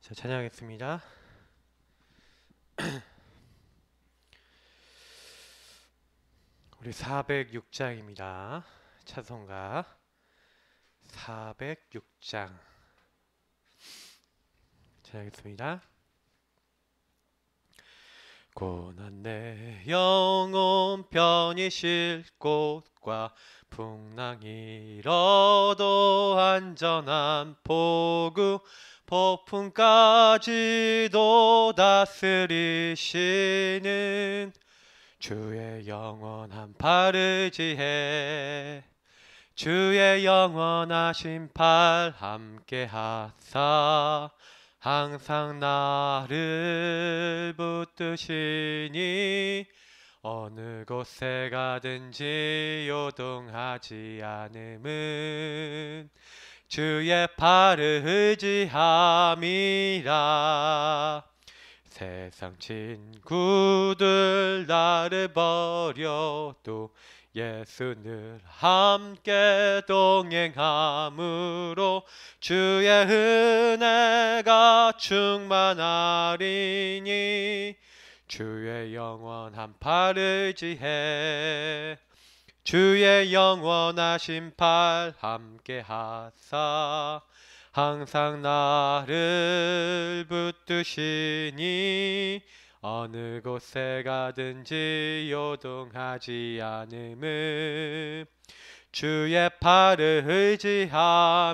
자, 찬양하겠습니다. 우리 406장입니다. 찬송가 406장 찬양하겠습니다. 고난 내 영혼 편히 쉴 곳과 풍랑이 일어도 안전한 포구 폭풍까지도 다스리시는 주의 영원한 팔 의지해 주의 영원하신 팔 함께 하사 항상 나를 붙드시니 어느 곳에 가든지 요동하지 않음은 주의 팔을 의지함이라. 세상 친구들 나를 버려도 예수 늘 함께 동행함으로 주의 은혜가 충만하리니 주의 영원한 팔 의지해 주의 영원하신 팔 함께 하사 항상 나를 붙드시니 어느 곳에 가든지 요동하지 않음은 주의 팔을 의지함이라.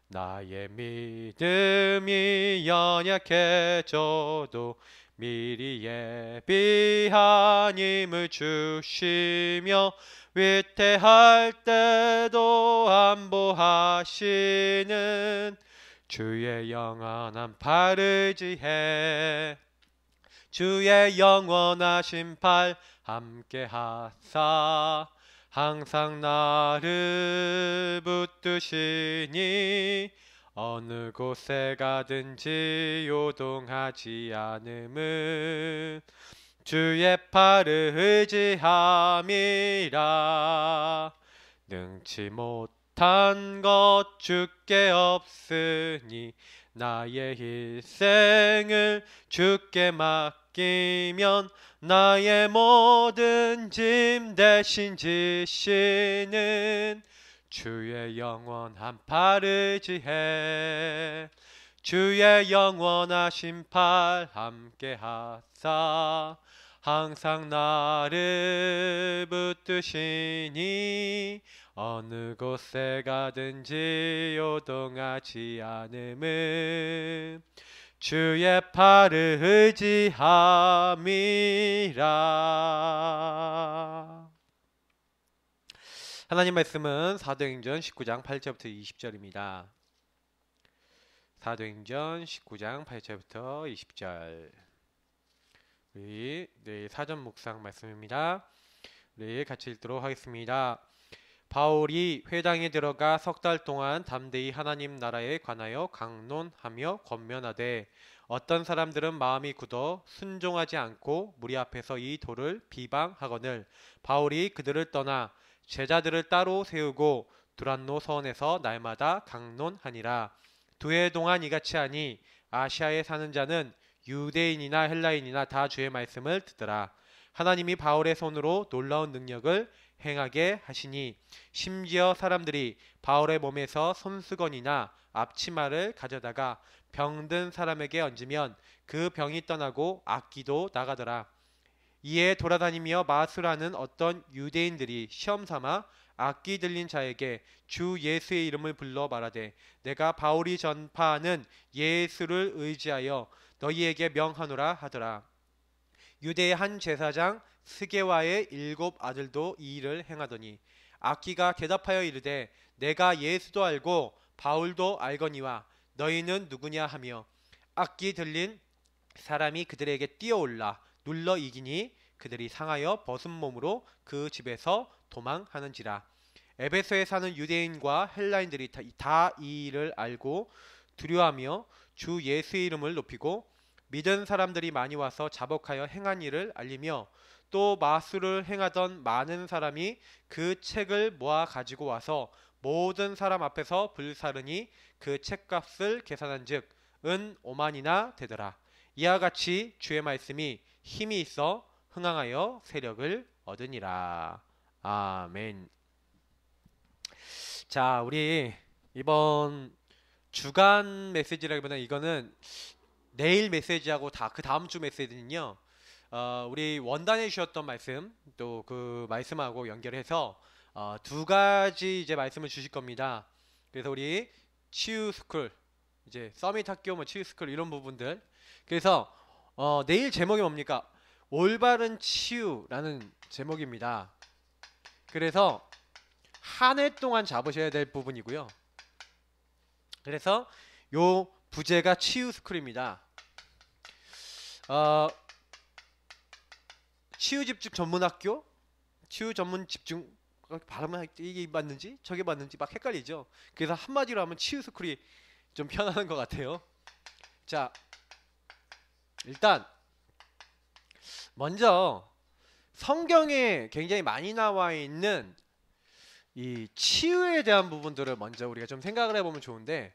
나의 믿음이 연약해져도 미리 예비한 힘을 주시며 위태할 때도 안보하시는 주의 영원한 팔 의지해 주의 영원하신 팔 함께 하사 항상 나를 붙드시니 어느 곳에 가든지 요동하지 않음은 주의 팔을 의지함이라. 능치 못한 것 주께 없으니 나의 일생을 주께 맡기면 나의 모든 짐 대신 지시는 주의 영원한 팔 의지해 주의 영원하신 팔 함께 하사 항상 나를 붙드시니 어느 곳에 가든지 요동하지 않음은 주의 팔을 의지함이라. 하나님 말씀은 사도행전 19장 8절부터 20절입니다. 사도행전 19장 8절부터 20절. 우리 사전 묵상 말씀입니다. 우리 같이 읽도록 하겠습니다. 바울이 회당에 들어가 석 달 동안 담대히 하나님 나라에 관하여 강론하며 권면하되 어떤 사람들은 마음이 굳어 순종하지 않고 무리 앞에서 이 도를 비방하거늘 바울이 그들을 떠나 제자들을 따로 세우고 두란노 서원에서 날마다 강론하니라. 2해 동안 이같이 하니 아시아에 사는 자는 유대인이나 헬라인이나 다 주의 말씀을 듣더라. 하나님이 바울의 손으로 놀라운 능력을 행하게 하시니 심지어 사람들이 바울의 몸에서 손수건이나 앞치마를 가져다가 병든 사람에게 얹으면 그 병이 떠나고 악기도 나가더라. 이에 돌아다니며 마술하는 어떤 유대인들이 시험삼아 악기 들린 자에게 주 예수의 이름을 불러 말하되 내가 바울이 전파하는 예수를 의지하여 너희에게 명하노라 하더라. 유대의 한 제사장 스게와의 7 아들도 이 일을 행하더니 악기가 대답하여 이르되 내가 예수도 알고 바울도 알거니와 너희는 누구냐 하며 악기 들린 사람이 그들에게 뛰어올라 눌러 이기니 그들이 상하여 벗은 몸으로 그 집에서 도망하는지라. 에베소에 사는 유대인과 헬라인들이 다 이 일을 알고 두려워하며 주 예수의 이름을 높이고 믿은 사람들이 많이 와서 자복하여 행한 일을 알리며 또 마술을 행하던 많은 사람이 그 책을 모아 가지고 와서 모든 사람 앞에서 불사르니 그 책값을 계산한즉 은 5만이나 되더라. 이와 같이 주의 말씀이 힘이 있어 흥황하여 세력을 얻으니라. 아멘. 자, 우리 이번 주간 메시지라기보다는 이거는 내일 메시지하고 다 그 다음 주 메시지는요. 우리 원단에 주셨던 말씀 또 그 말씀하고 연결해서 두 가지 이제 말씀을 주실 겁니다. 그래서 우리 치유 스쿨 이제 서밋 학교 뭐 치유 스쿨 이런 부분들. 그래서 내일 제목이 뭡니까? 올바른 치유라는 제목입니다. 그래서 한 해 동안 잡으셔야 될 부분이고요. 그래서 요 부제가 치유 스쿨입니다. 치유 집중 전문 학교, 치유 전문 집중 발음은 이게 맞는지 저게 맞는지 막 헷갈리죠. 그래서 한마디로 하면 치유 스쿨이 좀 편안한 것 같아요. 자, 일단 먼저 성경에 굉장히 많이 나와 있는 이 치유에 대한 부분들을 먼저 우리가 좀 생각을 해보면 좋은데,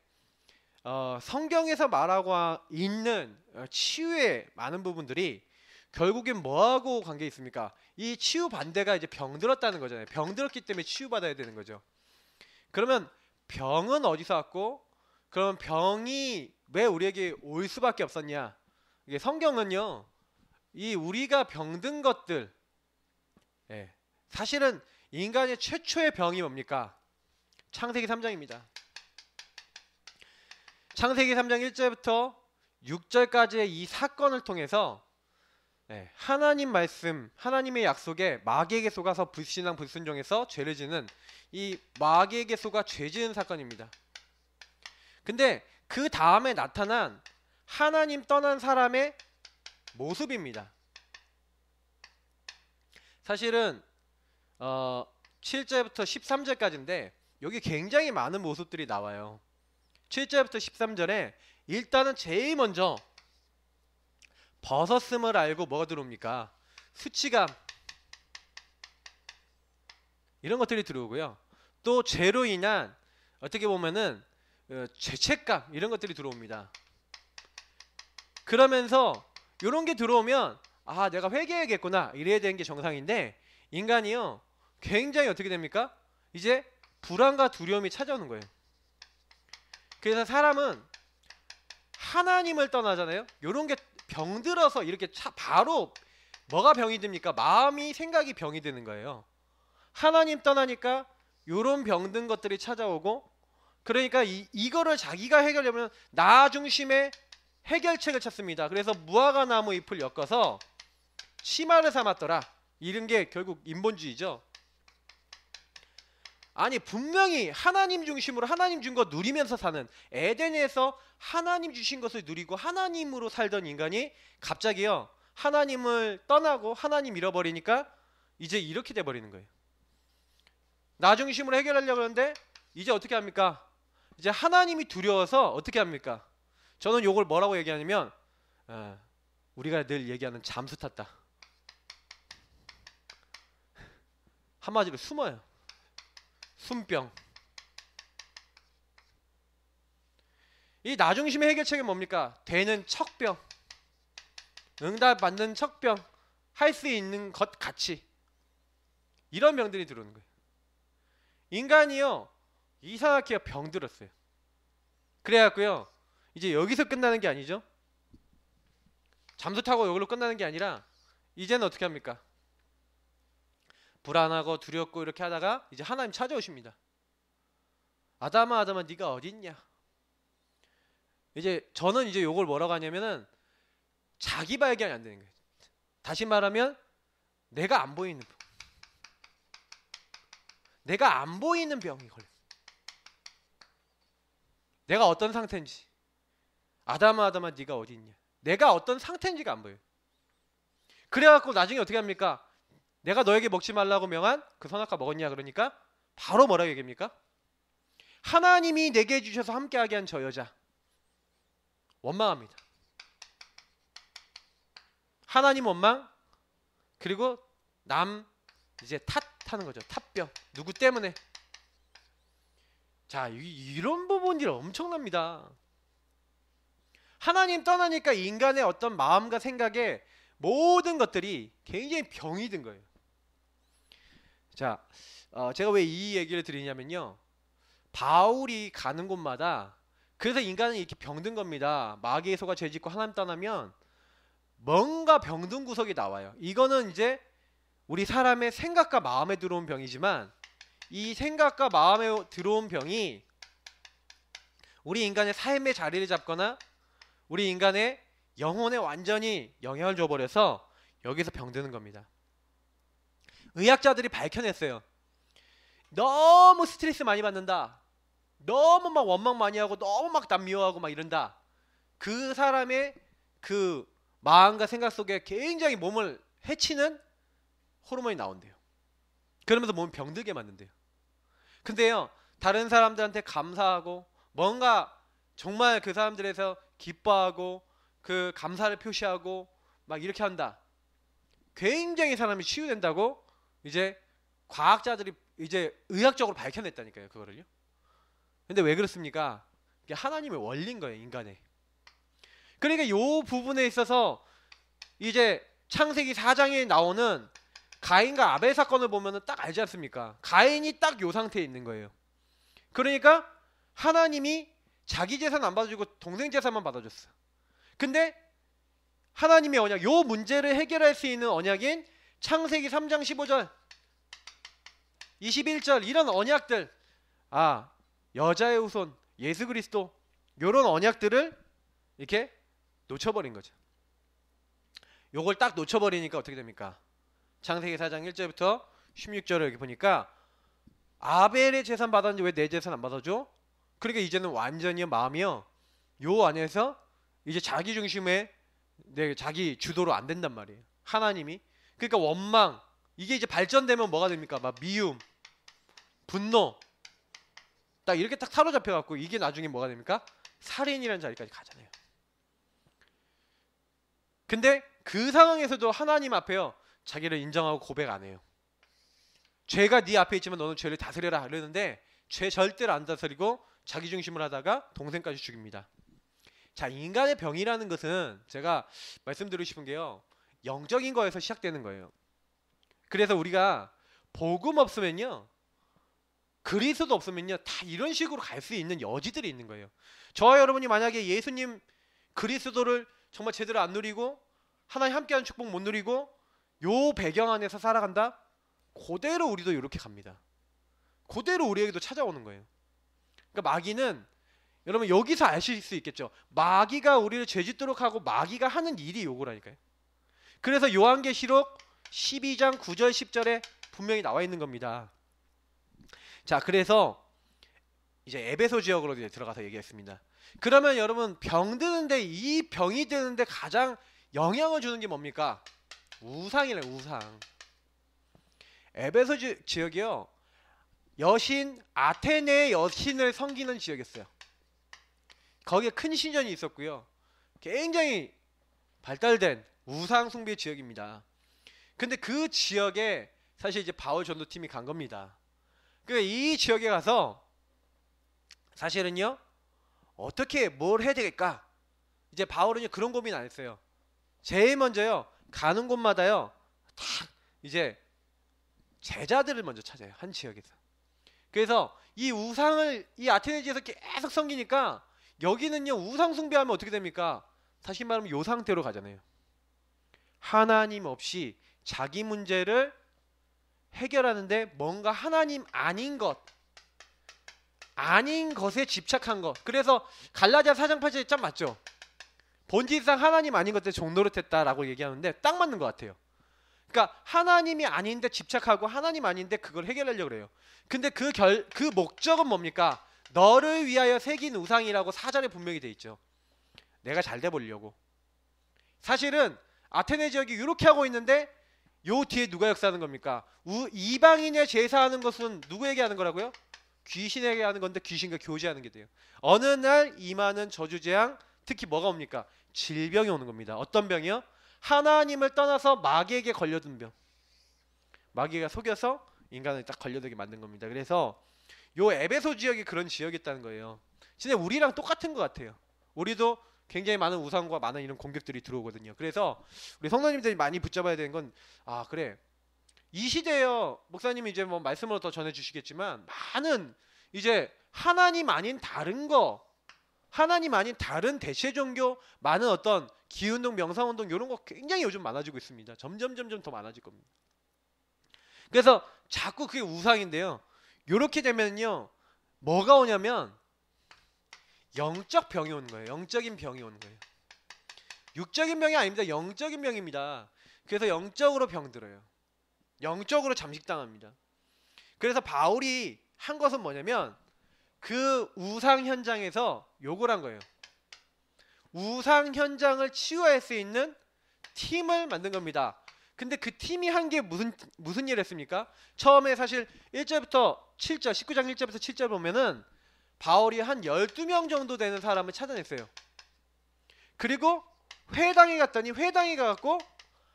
성경에서 말하고 있는 치유의 많은 부분들이 결국엔 뭐하고 관계 있습니까? 이 치유 반대가 이제 병들었다는 거잖아요. 병들었기 때문에 치유받아야 되는 거죠. 그러면 병은 어디서 왔고, 그러면 병이 왜 우리에게 올 수밖에 없었냐? 이게 성경은요, 이 우리가 병든 것들, 사실은 인간의 최초의 병이 뭡니까? 창세기 3장입니다. 창세기 3장 1절부터 6절까지의 이 사건을 통해서 하나님 말씀, 하나님의 약속에 마귀에게 속아서 불신앙 불순종해서 죄를 지는 이 마귀에게 속아 죄 지은 사건입니다. 근데 그 다음에 나타난 하나님 떠난 사람의 모습입니다. 사실은 7절부터 13절까지인데 여기 굉장히 많은 모습들이 나와요. 7절부터 13절에 일단은 제일 먼저 벗었음을 알고 뭐가 들어옵니까? 수치감 이런 것들이 들어오고요. 또 죄로 인한 어떻게 보면은 죄책감 이런 것들이 들어옵니다. 그러면서 이런 게 들어오면 아 내가 회개해야겠구나 이래야 되는 게 정상인데 인간이요 굉장히 어떻게 됩니까? 이제 불안과 두려움이 찾아오는 거예요. 그래서 사람은 하나님을 떠나잖아요. 이런 게 병들어서 이렇게 바로 뭐가 병이 듭니까? 마음이 생각이 병이 되는 거예요. 하나님 떠나니까 이런 병든 것들이 찾아오고 그러니까 이거를 자기가 해결하려면 나 중심의 해결책을 찾습니다. 그래서 무화과 나무 잎을 엮어서 치마를 삼았더라. 이런 게 결국 인본주의죠. 아니 분명히 하나님 중심으로 하나님 준 거 누리면서 사는 에덴에서 하나님 주신 것을 누리고 하나님으로 살던 인간이 갑자기요 하나님을 떠나고 하나님 잃어버리니까 이제 이렇게 돼버리는 거예요. 나 중심으로 해결하려고 하는데 이제 어떻게 합니까? 이제 하나님이 두려워서 어떻게 합니까? 저는 요걸 뭐라고 얘기하냐면 우리가 늘 얘기하는 잠수 탔다. 한마디로 숨어요. 숨병. 이 나중심의 해결책은 뭡니까? 되는 척병. 응답 받는 척병. 할 수 있는 것 같이. 이런 병들이 들어오는 거예요. 인간이요. 이상하게 병들었어요. 그래갖고요. 이제 여기서 끝나는 게 아니죠. 잠수 타고 여기로 끝나는 게 아니라 이제는 어떻게 합니까? 불안하고 두렵고 이렇게 하다가 이제 하나님 찾아오십니다. 아담아 아담아 네가 어디 있냐? 이제 저는 이제 요걸 뭐라고 하냐면은 자기 발견이 안 되는 거예요. 다시 말하면 내가 안 보이는 병. 내가 안 보이는 병이 걸렸어요. 내가 어떤 상태인지. 아담아 아담아 네가 어디 있냐? 내가 어떤 상태인지가 안 보여요. 그래갖고 나중에 어떻게 합니까? 내가 너에게 먹지 말라고 명한 그 선악과 먹었냐 그러니까 바로 뭐라고 얘기합니까? 하나님이 내게 주셔서 함께하게 한 저 여자 원망합니다. 하나님 원망 그리고 남 이제 탓하는 거죠. 탓병 누구 때문에? 자, 이런 부분들이 엄청납니다. 하나님 떠나니까 인간의 어떤 마음과 생각에 모든 것들이 굉장히 병이 든 거예요. 자, 제가 왜 이 얘기를 드리냐면요. 바울이 가는 곳마다 그래서 인간은 이렇게 병든 겁니다. 마귀의 소가 죄짓고 하나님 떠나면 뭔가 병든 구석이 나와요. 이거는 이제 우리 사람의 생각과 마음에 들어온 병이지만 이 생각과 마음에 들어온 병이 우리 인간의 삶의 자리를 잡거나 우리 인간의 영혼에 완전히 영향을 줘버려서 여기서 병드는 겁니다. 의학자들이 밝혀냈어요. 너무 스트레스 많이 받는다. 너무 막 원망 많이 하고 너무 막 남 미워하고 막 이런다. 그 사람의 그 마음과 생각 속에 굉장히 몸을 해치는 호르몬이 나온대요. 그러면서 몸을 병들게 만든대요. 근데요, 다른 사람들한테 감사하고 뭔가 정말 그 사람들에서 기뻐하고 그 감사를 표시하고 막 이렇게 한다. 굉장히 사람이 치유된다고 이제 과학자들이 이제 의학적으로 밝혀냈다니까요, 그거를요. 근데 왜 그렇습니까? 이게 하나님의 원리인 거예요, 인간의. 그러니까 요 부분에 있어서 이제 창세기 4장에 나오는 가인과 아벨 사건을 보면은 딱 알지 않습니까? 가인이 딱 요 상태에 있는 거예요. 그러니까 하나님이 자기 재산 안 받아주고 동생 재산만 받아줬어. 근데 하나님의 언약, 요 문제를 해결할 수 있는 언약인 창세기 3장 15절 21절 이런 언약들, 여자의 후손 예수 그리스도, 요런 언약들을 이렇게 놓쳐버린 거죠. 요걸 딱 놓쳐버리니까 어떻게 됩니까? 창세기 4장 1절부터 16절을 여기 보니까 아벨의 재산 받았는데 왜 내 재산 안 받아줘? 그러니까 이제는 완전히 마음이요, 요 안에서 이제 자기 중심의 자기 주도로 안 된단 말이에요. 하나님이. 그러니까 원망, 이게 이제 발전되면 뭐가 됩니까? 막 미움, 분노, 딱 이렇게 딱 사로잡혀 갖고 이게 나중에 뭐가 됩니까? 살인이라는 자리까지 가잖아요. 근데 그 상황에서도 하나님 앞에요, 자기를 인정하고 고백 안 해요. 죄가 네 앞에 있지만 너는 죄를 다스려라 이러는데 죄 절대로 안 다스리고 자기 중심을 하다가 동생까지 죽입니다. 자, 인간의 병이라는 것은 제가 말씀드리고 싶은 게요, 영적인 거에서 시작되는 거예요. 그래서 우리가 복음 없으면요, 그리스도 없으면요, 다 이런 식으로 갈 수 있는 여지들이 있는 거예요. 저와 여러분이 만약에 예수님 그리스도를 정말 제대로 안 누리고 하나님 함께하는 축복 못 누리고 요 배경 안에서 살아간다? 그대로 우리도 이렇게 갑니다. 그대로 우리에게도 찾아오는 거예요. 그러니까 마귀는, 여러분 여기서 아실 수 있겠죠. 마귀가 우리를 죄짓도록 하고 마귀가 하는 일이 요거라니까요. 그래서 요한계시록 12장 9절 10절에 분명히 나와 있는 겁니다. 자, 그래서 이제 에베소 지역으로 이제 들어가서 얘기했습니다. 그러면 여러분 병드는데, 이 병이 드는데 가장 영향을 주는 게 뭡니까? 우상이래, 우상. 에베소 지역이요, 여신 아테네의 여신을 섬기는 지역이었어요. 거기에 큰 신전이 있었고요, 굉장히 발달된 우상 숭배 지역입니다. 근데 그 지역에 사실 이제 바울 전도팀이 간 겁니다. 그러니까 이 지역에 가서 사실은요, 어떻게 뭘 해야 되겠까? 이제 바울은요 그런 고민 안 했어요. 제일 먼저요, 가는 곳마다요 다 이제 제자들을 먼저 찾아요, 한 지역에서. 그래서 이 우상을 이 아테네지에서 계속 섬기니까 여기는요, 우상 숭배하면 어떻게 됩니까? 다시 말하면 요 상태로 가잖아요. 하나님 없이 자기 문제를 해결하는데 뭔가 하나님 아닌 것에 집착한 것. 그래서 갈라디아 4장 8절에 참 맞죠? 본질상 하나님 아닌 것에 종노릇했다라고 얘기하는데 딱 맞는 것 같아요. 그러니까 하나님이 아닌데 집착하고 하나님 아닌데 그걸 해결하려고 그래요. 근데 그 목적은 뭡니까? 너를 위하여 새긴 우상이라고 4절에 분명히 돼 있죠. 내가 잘 돼 보려고. 사실은 아테네 지역이 이렇게 하고 있는데 요 뒤에 누가 역사하는 겁니까? 이방인의 제사하는 것은 누구에게 하는 거라고요? 귀신에게 하는 건데 귀신과 교제하는 게 돼요. 어느 날 임하는 저주재앙, 특히 뭐가 옵니까? 질병이 오는 겁니다. 어떤 병이요? 하나님을 떠나서 마귀에게 걸려든 병. 마귀가 속여서 인간을 딱 걸려들게 만든 겁니다. 그래서 요 에베소 지역이 그런 지역이었다는 거예요. 진짜 우리랑 똑같은 것 같아요. 우리도 굉장히 많은 우상과 많은 이런 공격들이 들어오거든요. 그래서 우리 성도님들이 많이 붙잡아야 되는 건, 아 그래, 이 시대에요, 목사님이 이제 뭐 말씀으로 더 전해주시겠지만, 많은 이제 하나님 아닌 다른 거, 하나님 아닌 다른 대체 종교, 많은 어떤 기운동, 명상운동 이런 거 굉장히 요즘 많아지고 있습니다. 점점 더 많아질 겁니다. 그래서 자꾸 그게 우상인데요. 요렇게 되면요, 뭐가 오냐면 영적 병이 오는 거예요. 영적인 병이 오는 거예요. 육적인 병이 아닙니다. 영적인 병입니다. 그래서 영적으로 병들어요. 영적으로 잠식당합니다. 그래서 바울이 한 것은 뭐냐면 그 우상 현장에서 요걸 한 거예요. 우상 현장을 치유할 수 있는 팀을 만든 겁니다. 근데 그 팀이 한 게 무슨 일을 했습니까? 처음에 사실 1절부터 7절, 19장 1절부터 7절 보면은 바울이 한 12명 정도 되는 사람을 찾아냈어요. 그리고 회당에 갔더니, 회당에 가갖고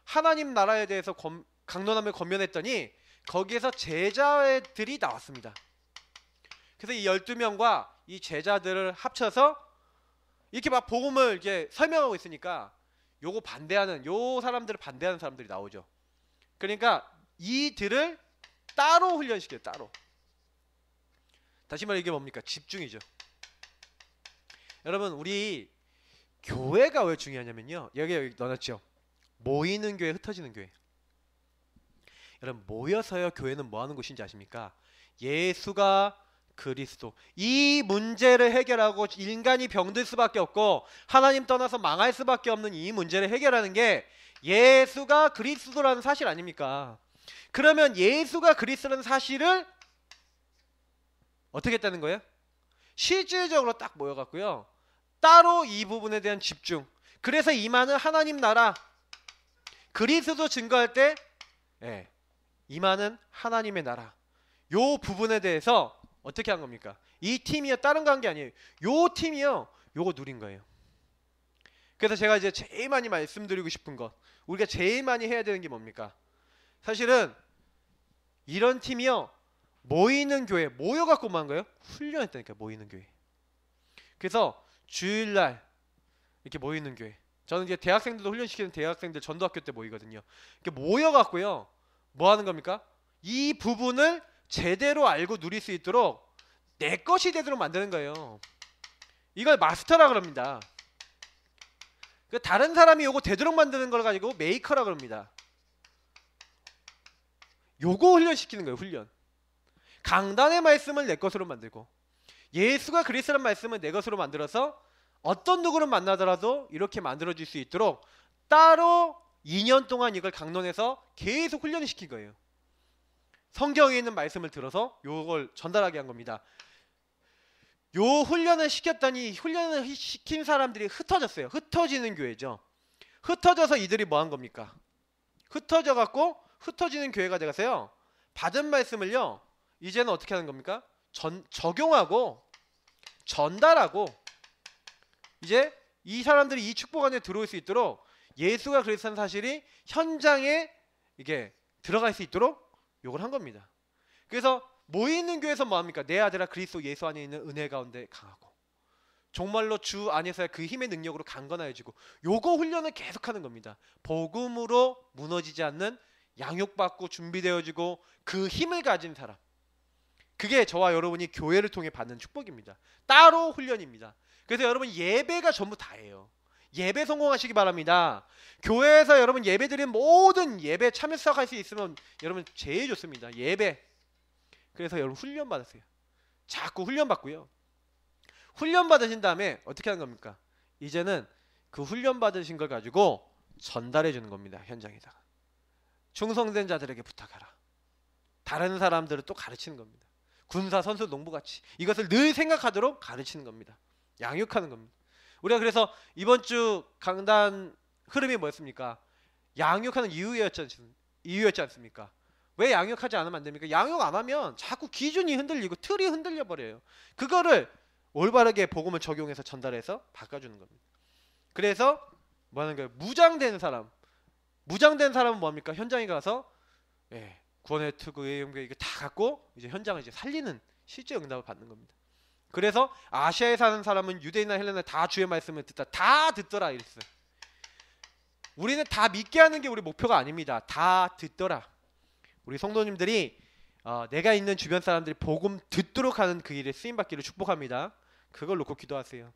하나님 나라에 대해서 강론함을 권면했더니 거기에서 제자들이 나왔습니다. 그래서 이 12명과 이 제자들을 합쳐서 이렇게 막 복음을 이렇게 설명하고 있으니까 요거 반대하는, 요 사람들을 반대하는 사람들이 나오죠. 그러니까 이들을 따로 훈련시켜요. 따로. 다시 말해 이게 뭡니까? 집중이죠. 여러분, 우리 교회가 왜 중요하냐면요, 여기 넣어놨죠. 모이는 교회, 흩어지는 교회. 여러분, 모여서요 교회는 뭐 하는 곳인지 아십니까? 예수가 그리스도, 이 문제를 해결하고 인간이 병들 수밖에 없고 하나님 떠나서 망할 수밖에 없는 이 문제를 해결하는 게 예수가 그리스도라는 사실 아닙니까? 그러면 예수가 그리스도라는 사실을 어떻게 했다는 거예요? 실질적으로 딱 모여갖고요, 따로 이 부분에 대한 집중. 그래서 임하는 하나님 나라, 그리스도 증거할 때 임하는 하나님의 나라, 요 부분에 대해서 어떻게 한 겁니까? 이 팀이요, 다른 거 한 게 아니에요. 요 팀이요, 요거 누린 거예요. 그래서 제가 이제 제일 많이 말씀드리고 싶은 것, 우리가 제일 많이 해야 되는 게 뭡니까? 사실은 이런 팀이요, 모이는 교회, 모여갖고 뭐 한 거예요? 훈련했다니까. 모이는 교회. 그래서 주일날 이렇게 모이는 교회, 저는 이제 대학생들도 훈련시키는 대학생들 전도학교 때 모이거든요. 이렇게 모여갖고요, 뭐 하는 겁니까? 이 부분을 제대로 알고 누릴 수 있도록 내 것이 되도록 만드는 거예요. 이걸 마스터라 그럽니다. 다른 사람이 요거 되도록 만드는 걸 가지고 메이커라 그럽니다. 요거 훈련시키는 거예요. 훈련. 강단의 말씀을 내 것으로 만들고, 예수가 그리스도라는 말씀을 내 것으로 만들어서 어떤 누구를 만나더라도 이렇게 만들어줄 수 있도록 따로 2년 동안 이걸 강론해서 계속 훈련을 시킨 거예요. 성경에 있는 말씀을 들어서 요걸 전달하게 한 겁니다. 요 훈련을 시켰더니, 훈련을 시킨 사람들이 흩어졌어요. 흩어지는 교회죠. 흩어져서 이들이 뭐 한 겁니까? 흩어져 갖고, 흩어지는 교회가 돼가서요, 받은 말씀을요 이제는 어떻게 하는 겁니까? 적용하고 전달하고, 이제 이 사람들이 이 축복 안에 들어올 수 있도록 예수가 그리스도라는 사실이 현장에 이게 들어갈 수 있도록 요걸 한 겁니다. 그래서 모이는 교회에서 뭐 합니까? 내 아들아 그리스도 예수 안에 있는 은혜 가운데 강하고 정말로 주 안에서의 그 힘의 능력으로 강건하여지고, 요거 훈련을 계속하는 겁니다. 복음으로 무너지지 않는, 양육받고 준비되어지고 그 힘을 가진 사람, 그게 저와 여러분이 교회를 통해 받는 축복입니다. 따로 훈련입니다. 그래서 여러분 예배가 전부 다예요. 예배 성공하시기 바랍니다. 교회에서 여러분 예배 드리는 모든 예배 참여할 수 있으면 여러분 제일 좋습니다. 예배. 그래서 여러분 훈련 받으세요. 자꾸 훈련 받고요. 훈련 받으신 다음에 어떻게 하는 겁니까? 이제는 그 훈련 받으신 걸 가지고 전달해 주는 겁니다. 현장에다가. 충성된 자들에게 부탁하라. 다른 사람들을 또 가르치는 겁니다. 군사, 선수, 농부같이 이것을 늘 생각하도록 가르치는 겁니다. 양육하는 겁니다. 우리가 그래서 이번 주 강단 흐름이 뭐였습니까? 양육하는 이유였지 않습니까? 왜 양육하지 않으면 안 됩니까? 양육 안 하면 자꾸 기준이 흔들리고 틀이 흔들려 버려요. 그거를 올바르게 복음을 적용해서 전달해서 바꿔주는 겁니다. 그래서 뭐 하는 거예요? 무장된 사람은 뭡니까? 현장에 가서 구원의 투구, 예용교 이거 다 갖고 이제 현장을 이제 살리는 실제 응답을 받는 겁니다. 그래서 아시아에 사는 사람은 유대인이나 헬레나 다 주의 말씀을 듣다. 다 듣더라 이랬어요. 우리는 다 믿게 하는 게 우리 목표가 아닙니다. 다 듣더라. 우리 성도님들이 내가 있는 주변 사람들이 복음 듣도록 하는 그 일에 쓰임받기를 축복합니다. 그걸 놓고 기도하세요.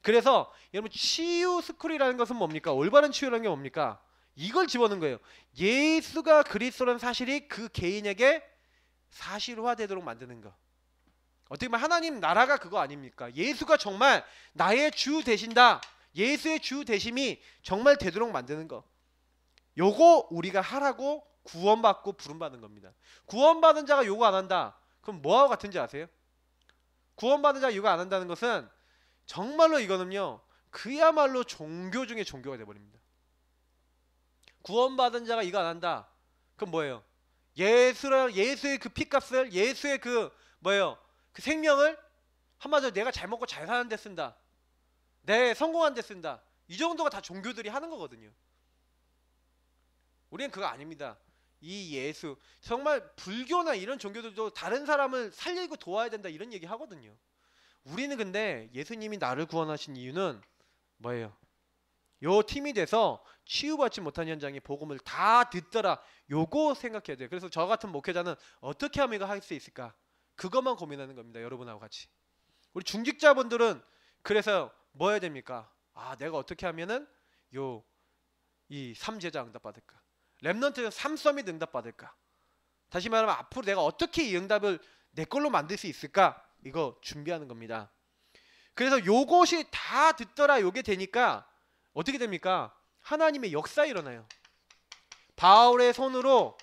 그래서 여러분 치유 스쿨이라는 것은 뭡니까? 올바른 치유라는 게 뭡니까? 이걸 집어넣은 거예요. 예수가 그리스도라는 사실이 그 개인에게 사실화되도록 만드는 거. 어떻게 보면 하나님 나라가 그거 아닙니까? 예수가 정말 나의 주 되신다. 예수의 주 되심이 정말 되도록 만드는 거. 요거 우리가 하라고 구원받고 부름받은 겁니다. 구원받은 자가 요거 안 한다. 그럼 뭐하고 같은지 아세요? 구원받은 자가 요거 안 한다는 것은 정말로 이거는요. 그야말로 종교 중에 종교가 돼버립니다. 구원받은 자가 이거 안 한다. 그럼 뭐예요? 예수의 그 피값을 예수의 그 뭐예요? 그 생명을 한마디로 내가 잘 먹고 잘 사는 데 쓴다. 내 성공한 데 쓴다. 이 정도가 다 종교들이 하는 거거든요. 우리는 그거 아닙니다. 이 예수 정말 불교나 이런 종교들도 다른 사람을 살리고 도와야 된다 이런 얘기 하거든요. 우리는 근데 예수님이 나를 구원하신 이유는 뭐예요? 요 팀이 돼서 치유받지 못한 현장에 복음을 다 듣더라. 요거 생각해야 돼요. 그래서 저 같은 목회자는 어떻게 하면 이거 할 수 있을까? 그것만 고민하는 겁니다. 여러분하고 같이. 우리 중직자분들은 그래서 뭐 해야 됩니까? 내가 어떻게 하면은 이 3제자 응답 받을까? 렘넌트는 3서밋 응답 받을까? 다시 말하면 앞으로 내가 어떻게 이 응답을 내 걸로 만들 수 있을까? 이거 준비하는 겁니다. 그래서 요것이 다 듣더라 요게 되니까 어떻게 됩니까? 하나님의 역사 일어나요. 바울의 손으로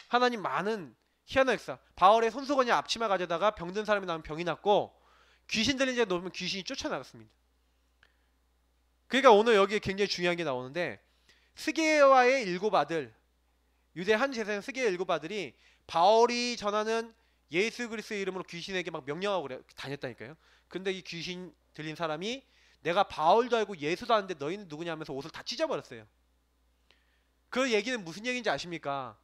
하나님 많은 희한한 역사. 바울의 손수건이 앞치마 가져다가 병든 사람이 나오면 병이 낫고 귀신 들린 자에 놓으면 귀신이 쫓아나갔습니다. 그러니까 오늘 여기에 굉장히 중요한 게 나오는데 스게와의 7 아들 유대 한 제사장 스게의 7 아들이 바울이 전하는 예수 그리스도의 이름으로 귀신에게 막 명령하고 다녔다니까요. 근데 이 귀신 들린 사람이 내가 바울도 알고 예수도 아는데 너희는 누구냐 하면서 옷을 다 찢어버렸어요. 그 얘기는 무슨 얘기인지 아십니까?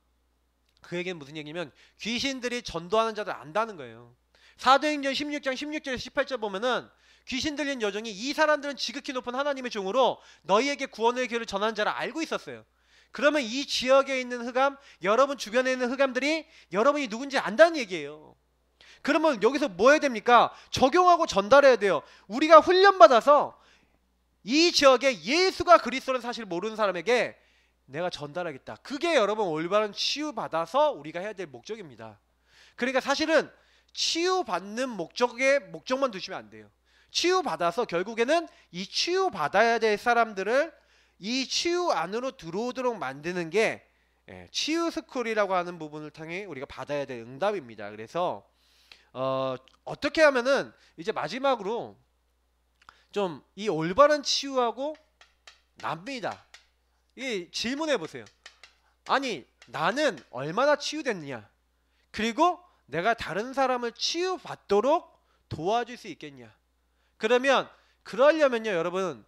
그 얘기는 무슨 얘기냐면 귀신들이 전도하는 자들 안다는 거예요. 사도행전 16장 16절에서 18절 보면은 귀신 들린 여종이 이 사람들은 지극히 높은 하나님의 종으로 너희에게 구원의 길을 전하는 자를 알고 있었어요. 그러면 이 지역에 있는 흑암, 여러분 주변에 있는 흑암들이 여러분이 누군지 안다는 얘기예요. 그러면 여기서 뭐 해야 됩니까? 적용하고 전달해야 돼요. 우리가 훈련받아서 이 지역에 예수가 그리스도라는 사실을 모르는 사람에게 내가 전달하겠다. 그게 여러분 올바른 치유받아서 우리가 해야 될 목적입니다. 그러니까 사실은 치유받는 목적만 두시면 안 돼요. 치유받아서 결국에는 이 치유받아야 될 사람들을 이 치유 안으로 들어오도록 만드는 게 치유 스쿨이라고 하는 부분을 통해 우리가 받아야 될 응답입니다. 그래서 어떻게 하면은 이제 마지막으로 좀 이 올바른 치유하고 납니다. 이 질문해 보세요. 아니 나는 얼마나 치유됐느냐? 그리고 내가 다른 사람을 치유받도록 도와줄 수 있겠냐? 그러려면요 여러분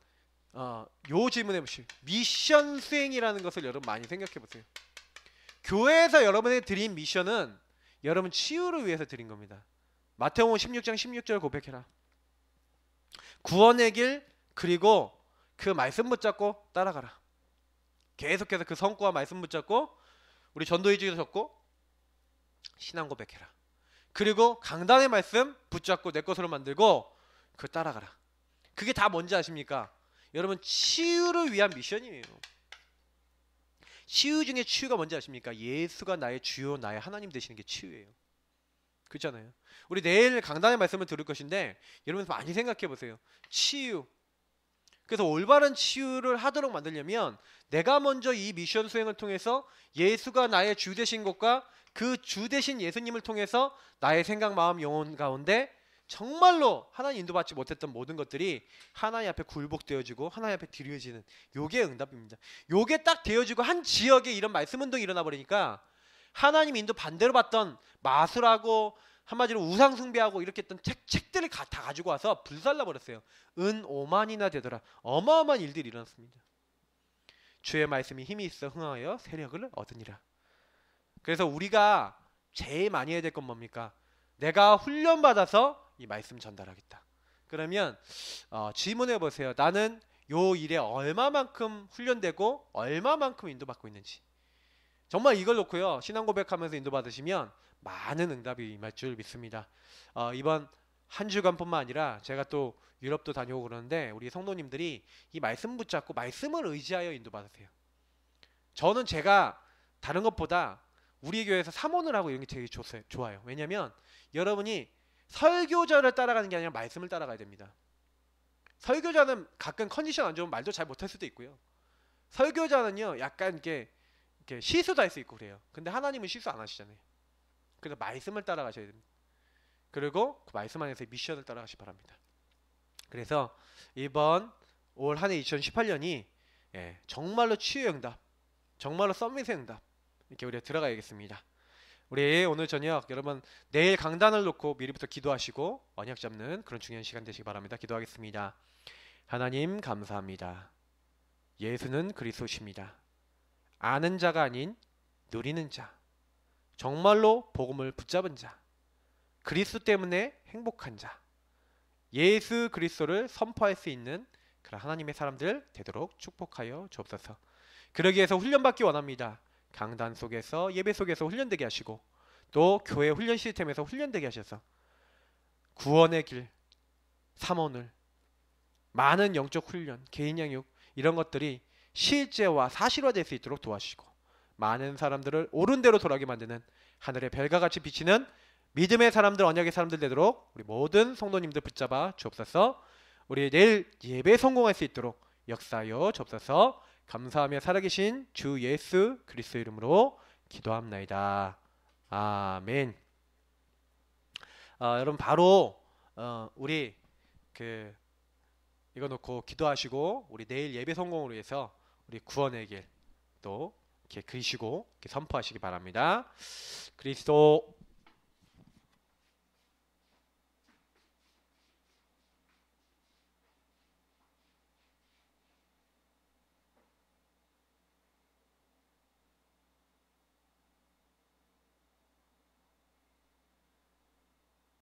요 질문해 보시오. 미션 수행이라는 것을 여러분 많이 생각해 보세요. 교회에서 여러분에게 드린 미션은 여러분 치유를 위해서 드린 겁니다. 마태복음 16장 16절 고백해라. 구원의 길 그리고 그 말씀 붙잡고 따라가라. 계속해서 그 성구와 말씀 붙잡고 우리 전도의지에서 적고 신앙 고백해라. 그리고 강단의 말씀 붙잡고 내 것으로 만들고 그 따라가라. 그게 다 뭔지 아십니까? 여러분 치유를 위한 미션이에요. 치유 중에 치유가 뭔지 아십니까? 예수가 나의 주요 나의 하나님 되시는 게 치유예요. 그렇잖아요. 우리 내일 강단의 말씀을 들을 것인데 여러분 많이 생각해 보세요. 치유. 그래서 올바른 치유를 하도록 만들려면 내가 먼저 이 미션 수행을 통해서 예수가 나의 주 되신 것과 그 주 되신 예수님을 통해서 나의 생각, 마음, 영혼 가운데 정말로 하나님 인도받지 못했던 모든 것들이 하나님 앞에 굴복되어지고 하나님 앞에 드려지는 요게 응답입니다. 요게 딱 되어지고 한 지역에 이런 말씀 운동이 일어나 버리니까 하나님 인도 반대로 받던 마술하고 한마디로 우상 숭배하고 이렇게 했던 책들을 다 가지고 와서 불살라 버렸어요. 은 5만이나 되더라. 어마어마한 일들이 일어났습니다. 주의 말씀이 힘이 있어 흥하여 세력을 얻으니라. 그래서 우리가 제일 많이 해야 될 건 뭡니까? 내가 훈련받아서 이 말씀 전달하겠다. 그러면 질문해 보세요. 나는 요 일에 얼마만큼 훈련되고 얼마만큼 인도받고 있는지. 정말 이걸 놓고요. 신앙 고백하면서 인도받으시면 많은 응답이 임할 줄 믿습니다. 이번 한 주간뿐만 아니라 제가 또 유럽도 다녀오고 그러는데 우리 성도님들이 이 말씀 붙잡고 말씀을 의지하여 인도받으세요. 저는 제가 다른 것보다 우리 교회에서 사모를 하고 이런 게 되게 좋아요. 왜냐면 여러분이 설교자를 따라가는 게 아니라 말씀을 따라가야 됩니다. 설교자는 가끔 컨디션 안 좋으면 말도 잘 못할 수도 있고요. 설교자는요 약간 이렇게 실수도 할 수 있고 그래요. 근데 하나님은 실수 안 하시잖아요. 그래서 말씀을 따라가셔야 됩니다. 그리고 그 말씀 안에서 미션을 따라가시기 바랍니다. 그래서 이번 올 한 해 2018년이 정말로 치유의 응답, 정말로 서밋의 응답 이렇게 우리가 들어가야겠습니다. 우리 오늘 저녁 여러분 내일 강단을 놓고 미리부터 기도하시고 언약 잡는 그런 중요한 시간 되시기 바랍니다. 기도하겠습니다. 하나님 감사합니다. 예수는 그리스도십니다. 아는 자가 아닌 누리는 자, 정말로 복음을 붙잡은 자, 그리스도 때문에 행복한 자, 예수 그리스도를 선포할 수 있는 그런 하나님의 사람들 되도록 축복하여 주옵소서. 그러기 위해서 훈련받기 원합니다. 강단 속에서 예배 속에서 훈련되게 하시고 또 교회 훈련 시스템에서 훈련되게 하셔서 구원의 길, 삼원을 많은 영적 훈련, 개인 양육 이런 것들이 실제와 사실화될 수 있도록 도와주시고 많은 사람들을 옳은 대로 돌아가게 만드는 하늘의 별과 같이 비치는 믿음의 사람들, 언약의 사람들 되도록 우리 모든 성도님들 붙잡아 주옵소서. 우리 내일 예배 성공할 수 있도록 역사하여 주옵소서. 감사하며 살아계신 주 예수 그리스도 이름으로 기도합나이다. 아멘. 여러분 바로 우리 이거 놓고 기도하시고 우리 내일 예배 성공을 위해서 우리 구원의 길 또 이렇게 그리시고 이렇게 선포하시기 바랍니다. 그리스도